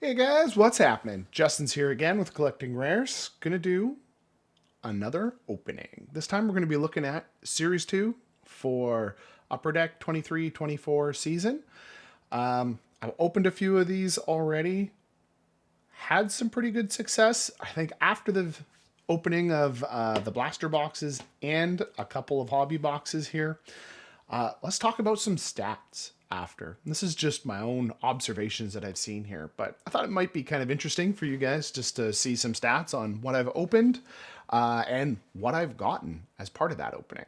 Hey guys, what's happening? Justin's here again with Collecting Rares. Gonna do another opening. This time we're gonna be looking at Series 2 for Upper Deck 23-24 season. I've opened a few of these already. Had some pretty good success. I think after the opening of the blaster boxes and a couple of hobby boxes here, let's talk about some stats after. This is just my own observations that I've seen here, but I thought it might be kind of interesting for you guys just to see some stats on what I've opened and what I've gotten as part of that opening.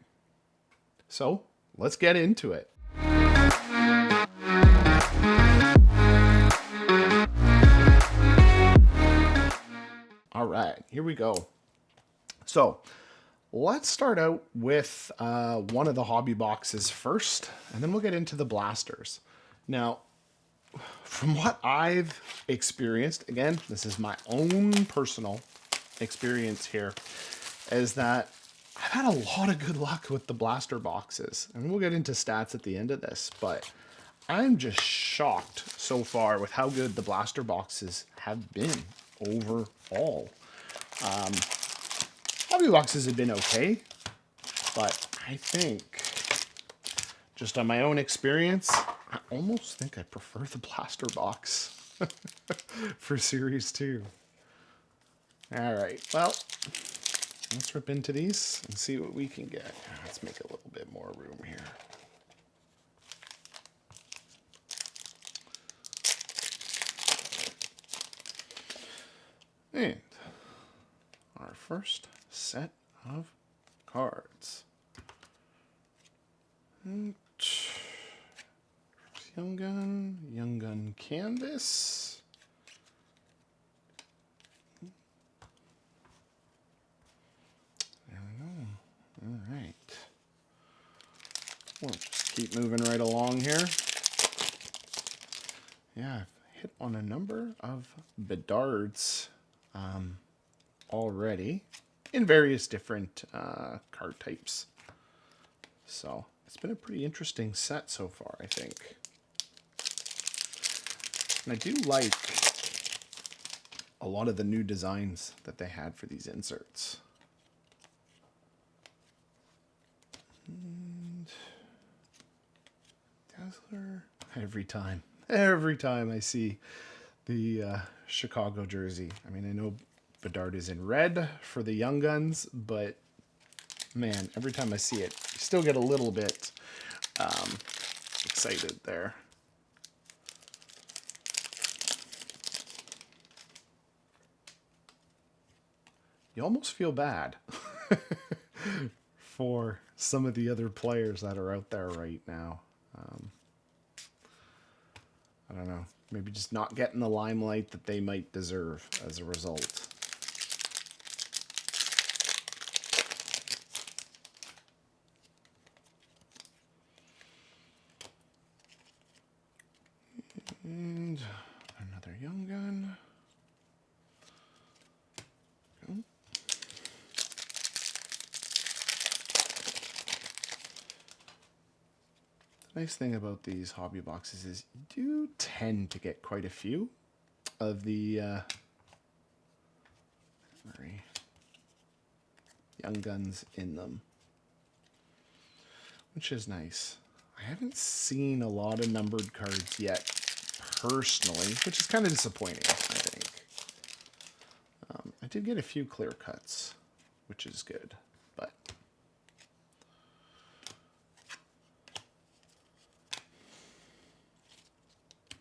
So let's get into it. All right, here we go. So let's start out with one of the hobby boxes first, and then we'll get into the blasters. Now, from what I've experienced, again, this is my own personal experience here, is that I've had a lot of good luck with the blaster boxes. And we'll get into stats at the end of this, but I'm just shocked so far with how good the blaster boxes have been overall. Hobby boxes have been okay, but I think just on my own experience, I almost think I prefer the blaster box for Series 2. All right, well, let's rip into these and see what we can get. Let's make a little bit more room here. And our first set of cards. Young Gun Canvas. There we go. All right. We'll just keep moving right along here. Yeah, I've hit on a number of Bedards already in various different card types. So it's been a pretty interesting set so far, I think. And I do like a lot of the new designs that they had for these inserts. And Dazzler. Every time I see the Chicago jersey. I mean, I know Bedard is in red for the Young Guns, but man, every time I see it, you still get a little bit excited there. You almost feel bad for some of the other players that are out there right now. I don't know. Maybe just not getting the limelight that they might deserve as a result. And another Young Gun. The nice thing about these hobby boxes is you do tend to get quite a few of the Young Guns in them, which is nice. I haven't seen a lot of numbered cards yet, personally, which is kind of disappointing, I think. I did get a few clear cuts, which is good, but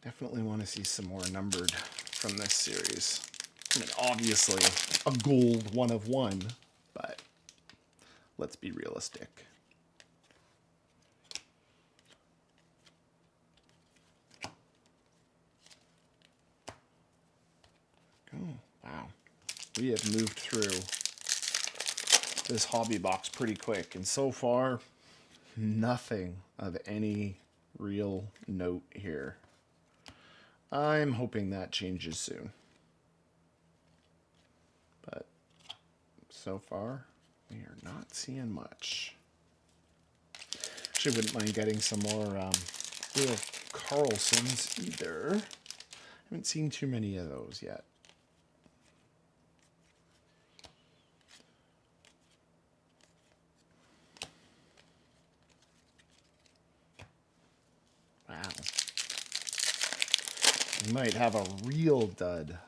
definitely want to see some more numbered from this series. I mean, obviously, a gold 1 of 1, but let's be realistic. Oh, wow. We have moved through this hobby box pretty quick, and so far, nothing of any real note here. I'm hoping that changes soon. But so far, we are not seeing much. Actually, wouldn't mind getting some more real Carlsons either. Haven't seen too many of those yet. Wow. We might have a real dud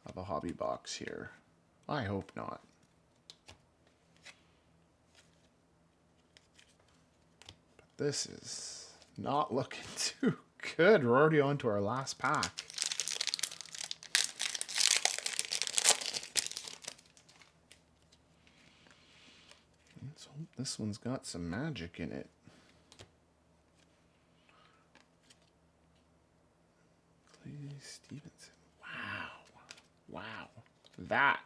of a hobby box here. I hope not. But this is not looking too good. We're already on to our last pack. Let's hope this one's got some magic in it. Stevenson. Wow. That,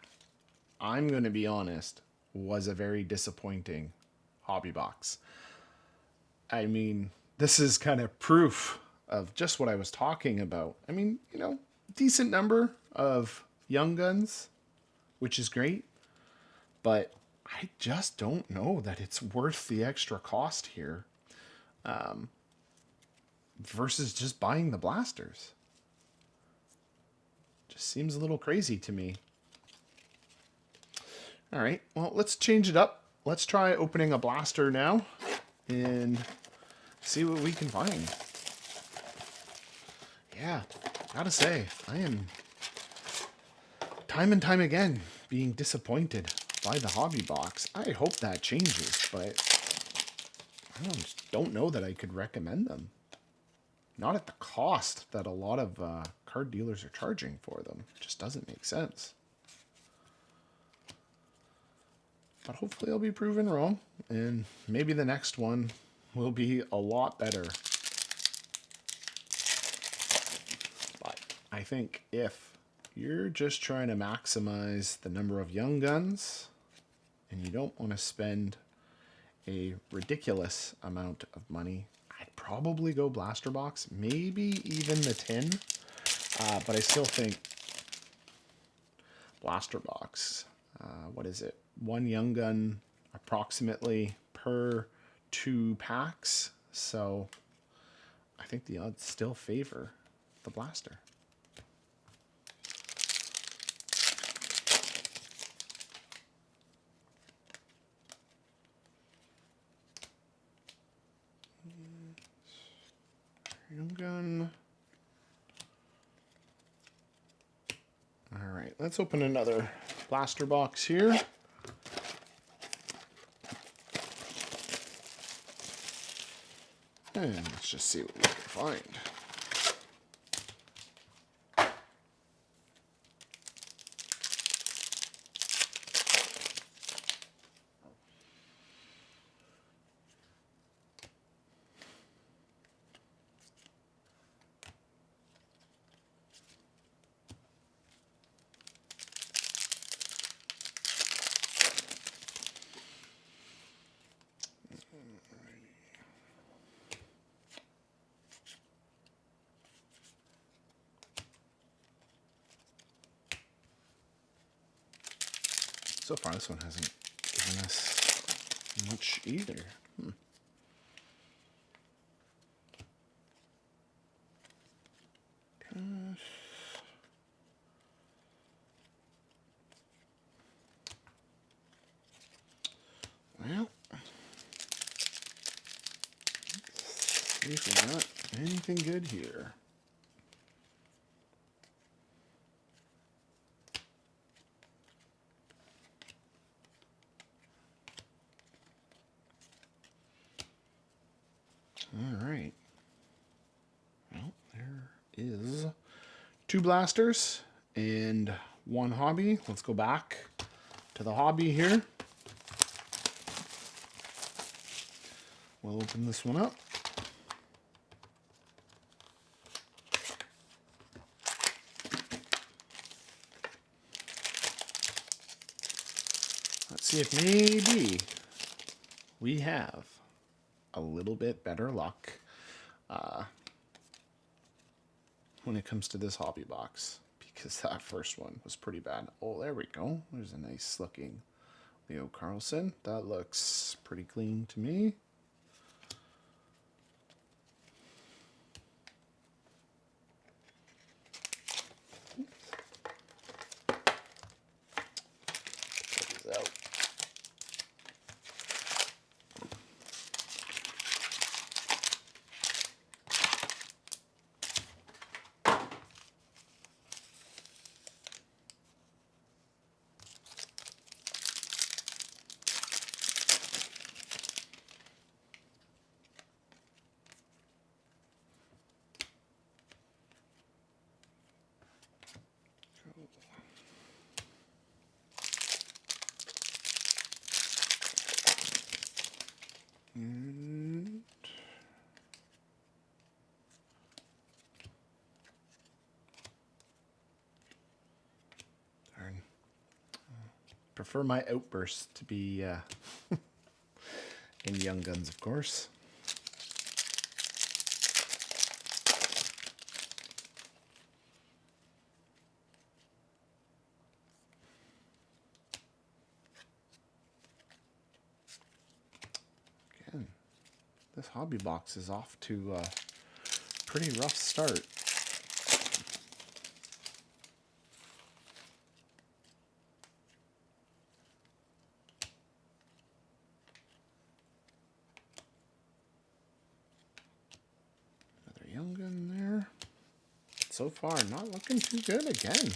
I'm going to be honest, was a very disappointing hobby box. I mean, this is kind of proof of just what I was talking about. I mean, you know, decent number of young guns, which is great, but I just don't know that it's worth the extra cost here versus just buying the blasters. Just seems a little crazy to me. All right, well, let's change it up. Let's try opening a blaster now and see what we can find. Yeah, gotta say, I am time and time again being disappointed by the hobby box. I hope that changes, but I just don't know that I could recommend them. Not at the cost that a lot of card dealers are charging for them. It just doesn't make sense. But hopefully I'll be proven wrong, and maybe the next one will be a lot better. But I think if you're just trying to maximize the number of young guns, and you don't want to spend a ridiculous amount of money, I'd probably go blaster box, maybe even the tin. But I still think blaster box, what is it? One young gun approximately per 2 packs. So I think the odds still favor the blaster. Young gun. All right, let's open another blaster box here. And let's just see what we can find. So far, this one hasn't given us much either. Well, see if we got anything good here. All right. Well, there is 2 blasters and 1 hobby. Let's go back to the hobby here. We'll open this one up. Let's see if maybe we have a little bit better luck when it comes to this hobby box, because that first one was pretty bad. Oh, there we go. There's a nice looking Leo Carlsson. That looks pretty clean to me. prefer my outbursts to be in Young Guns, of course. Again, this hobby box is off to a pretty rough start. Young Gun there. So far, not looking too good again.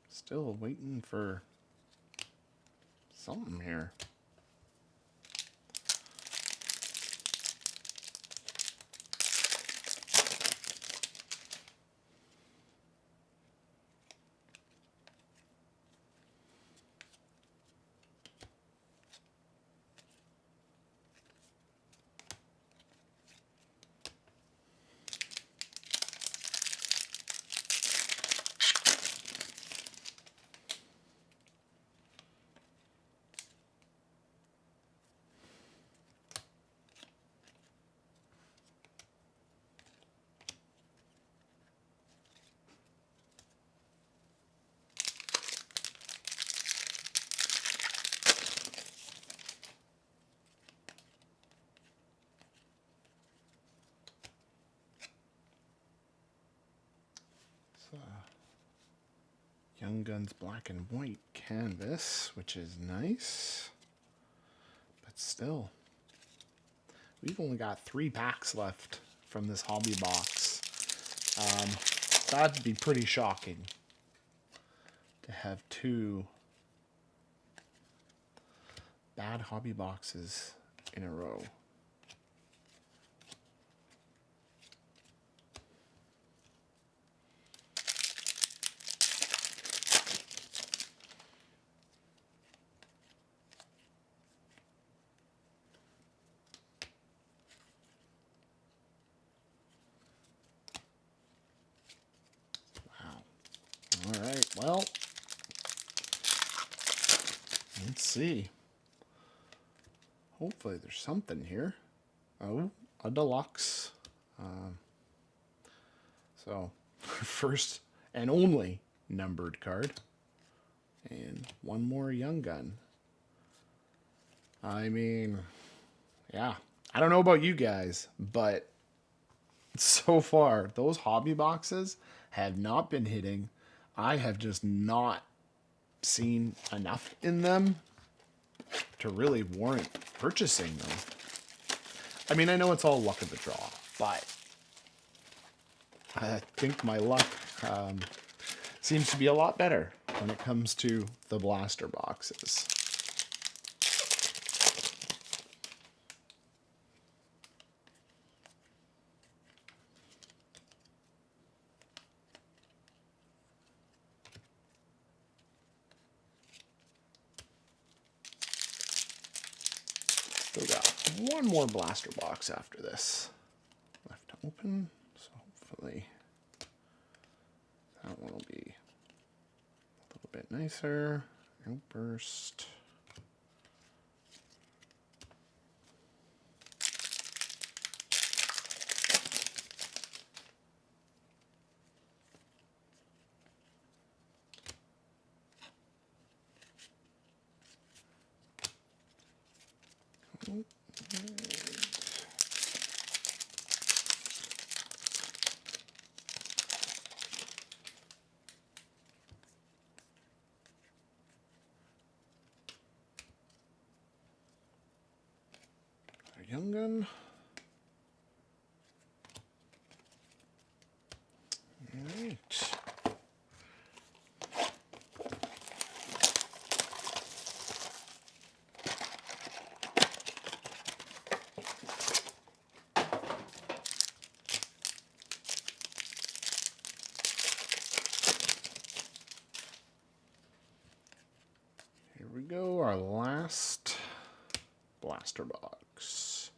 Still waiting for something here. Young Guns black and white canvas, which is nice. But still, we've only got 3 packs left from this hobby box. That'd be pretty shocking to have 2 bad hobby boxes in a row. All right, well, let's see. Hopefully there's something here. Oh, a deluxe. So, first and only numbered card. And one more Young Gun. I mean, yeah. I don't know about you guys, but so far, those hobby boxes have not been hitting. I have just not seen enough in them to really warrant purchasing them. I mean, I know it's all luck of the draw, but I think my luck seems to be a lot better when it comes to the blaster boxes. Still got one more blaster box after this left to open, so hopefully that one will be a little bit nicer. Outburst. Young Gun. All right. Here we go, our last blaster box.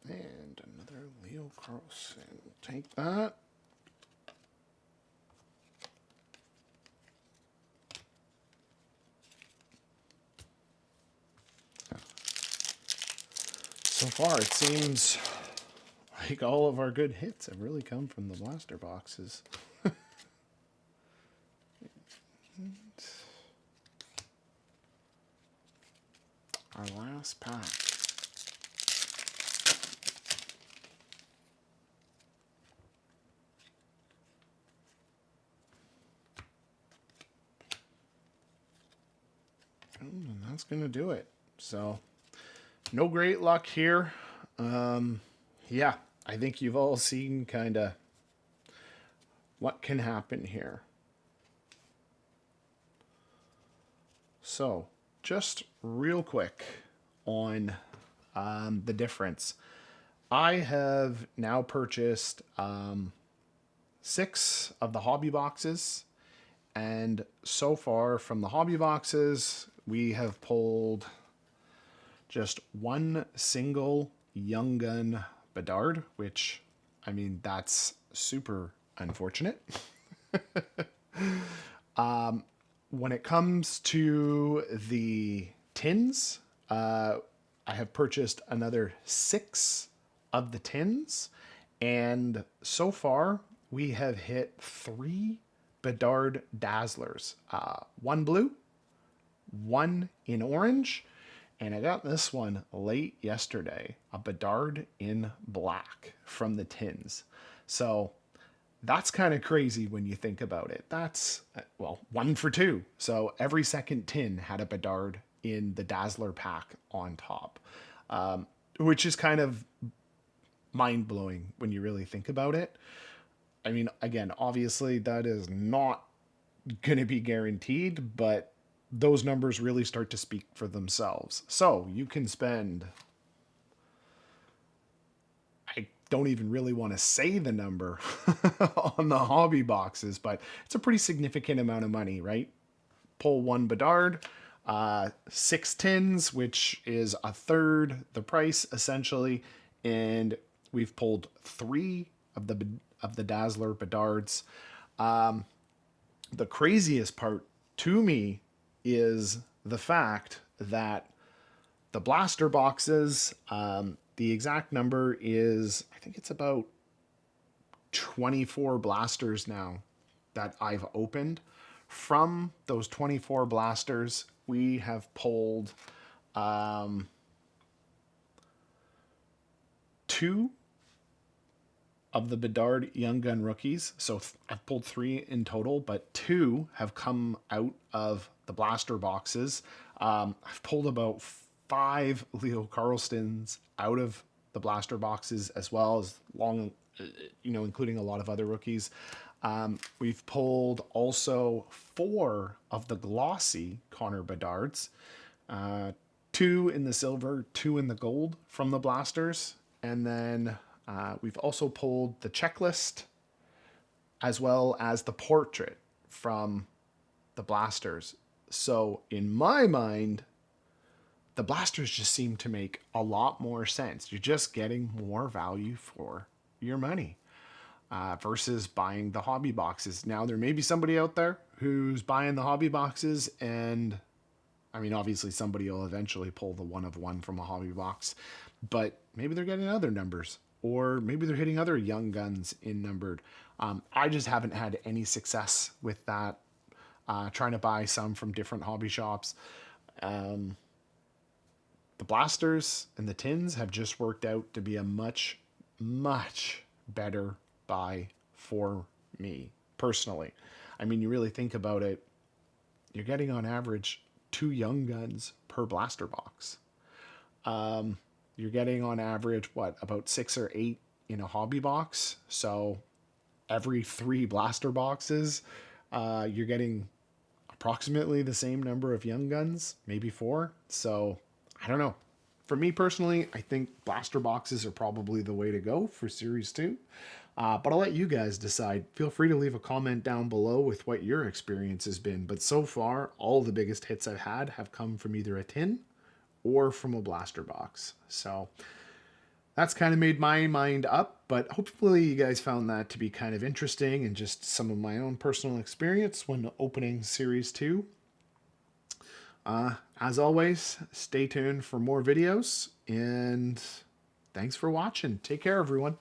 And another Leo Carlsson. Take that. So far, it seems like all of our good hits have really come from the blaster boxes. Our last pack. And that's going to do it. So, no great luck here. Yeah, I think you've all seen kind of what can happen here. So, just real quick on the difference. I have now purchased 6 of the hobby boxes. And so far from the hobby boxes, we have pulled just one single Young Gun Bedard, which, I mean, that's super unfortunate. When it comes to the tins, I have purchased another 6 of the tins. And so far, we have hit 3 Bedard Dazzlers. 1 blue, 1 in orange, and I got this one late yesterday, a Bedard in black from the tins. So that's kind of crazy when you think about it. That's, well, 1 for 2. So every second tin had a Bedard in the Dazzler pack on top, which is kind of mind-blowing when you really think about it. I mean, again, obviously that is not going to be guaranteed, but those numbers really start to speak for themselves. So you can spend, I don't even really want to say the number on the hobby boxes, but it's a pretty significant amount of money, right? Pull 1 Bedard, 6 tins, which is a third the price essentially, and we've pulled 3 of the Dazzler Bedards. The craziest part to me is the fact that the blaster boxes, the exact number is, I think it's about 24 blasters now that I've opened. From those 24 blasters, we have pulled 2 of the Bedard Young Gun rookies. So I've pulled 3 in total, but 2 have come out of the blaster boxes. I've pulled about 5 Leo Carlstons out of the blaster boxes, as well as including a lot of other rookies. We've pulled also 4 of the glossy Connor Bedards, 2 in the silver, 2 in the gold from the blasters, and then we've also pulled the checklist as well as the portrait from the blasters. So in my mind, the blasters just seem to make a lot more sense. You're just getting more value for your money versus buying the hobby boxes. Now, there may be somebody out there who's buying the hobby boxes, and I mean, obviously somebody will eventually pull the 1 of 1 from a hobby box, but maybe they're getting other numbers, or maybe they're hitting other Young Guns in numbered. I just haven't had any success with that, trying to buy some from different hobby shops. The blasters and the tins have just worked out to be a much, much better buy for me personally. I mean, you really think about it, you're getting on average 2 Young Guns per blaster box. You're getting on average, about 6 or 8 in a hobby box. So every 3 blaster boxes, you're getting a approximately the same number of Young Guns, maybe 4. So I don't know. For me personally, I think blaster boxes are probably the way to go for Series 2. But I'll let you guys decide. Feel free to leave a comment down below with what your experience has been. But so far, all the biggest hits I've had have come from either a tin or from a blaster box. So that's kind of made my mind up, but hopefully you guys found that to be kind of interesting and just some of my own personal experience when opening Series 2. As always, stay tuned for more videos, and thanks for watching. Take care, everyone.